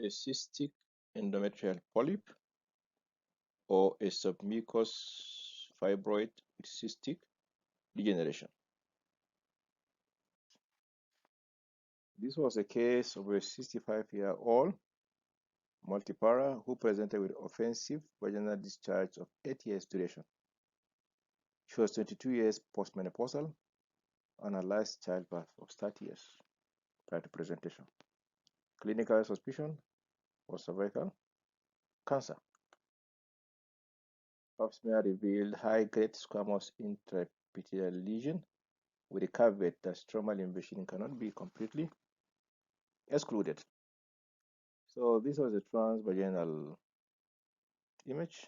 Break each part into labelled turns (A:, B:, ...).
A: cystic endometrial polyp or a submucous fibroid with cystic degeneration. This was a case of a 65-year-old multipara who presented with offensive vaginal discharge of 8 years duration. She was 22 years postmenopausal and her last childbirth of 30 years prior to presentation. Clinical suspicion was cervical cancer. Pap smear revealed high-grade squamous intraepithelial lesion with a caveat that stromal invasion cannot be completely excluded. So this was a transvaginal image.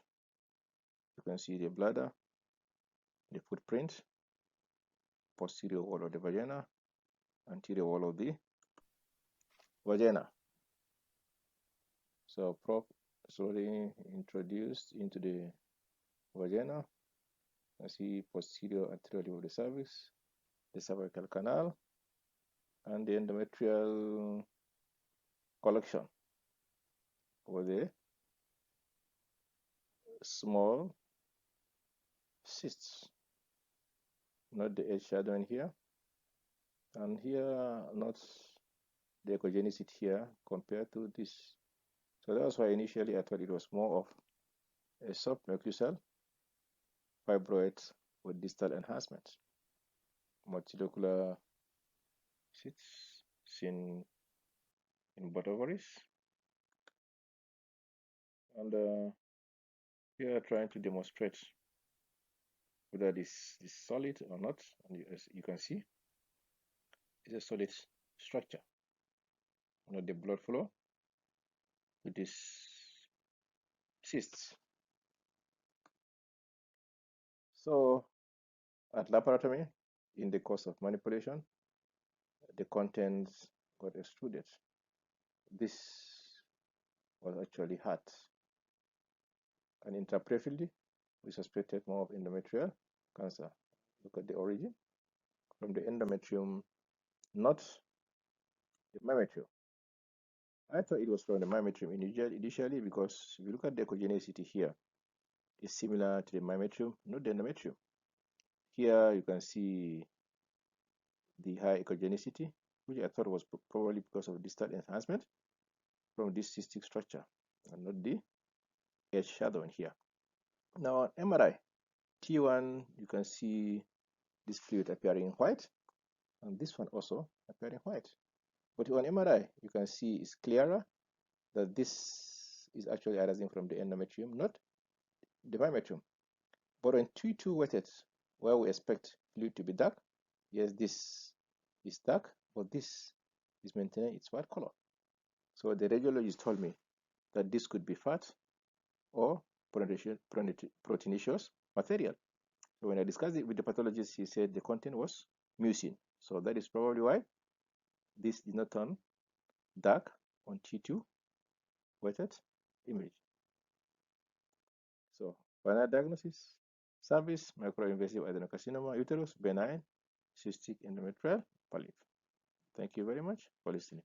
A: You can see the bladder, the footprint, posterior wall of the vagina, anterior wall of the vagina. So prop slowly introduced into the vagina. You can see posterior anterior of the cervix, the cervical canal, and the endometrial collection over the small cysts, not the edge shadowing here, and here not the echogenicity here compared to this. So that's why initially I thought it was more of a submucous fibroid with distal enhancement. Multilocular cysts seen in both ovaries, and here trying to demonstrate whether this is solid or not. And as you can see, it's a solid structure. Not the blood flow with these cysts. So at laparotomy, in the course of manipulation, the contents got extruded. This was actually heart. And intraperipherally, we suspected more of endometrial cancer. Look at the origin from the endometrium, not the myometrium. I thought it was from the myometrium initially because if you look at the echogenicity here, it's similar to the myometrium, not the endometrium. Here you can see the high echogenicity, which I thought was probably because of distal enhancement from this cystic structure and not the edge shadowing here. Now on MRI, T1, you can see this fluid appearing in white, and this one also appearing white. But on MRI, you can see it's clearer that this is actually arising from the endometrium, not the myometrium. But on T2 wetted, where we expect fluid to be dark, yes, this is dark, but this is maintaining its white color. So the radiologist told me that this could be fat or proteinaceous material. So when I discussed it with the pathologist, he said the content was mucin. So that is probably why this did not turn dark on T2 wetted image. So final diagnosis: cervix, microinvasive adenocarcinoma, uterus, benign, cystic endometrial polyp. Thank you very much for listening.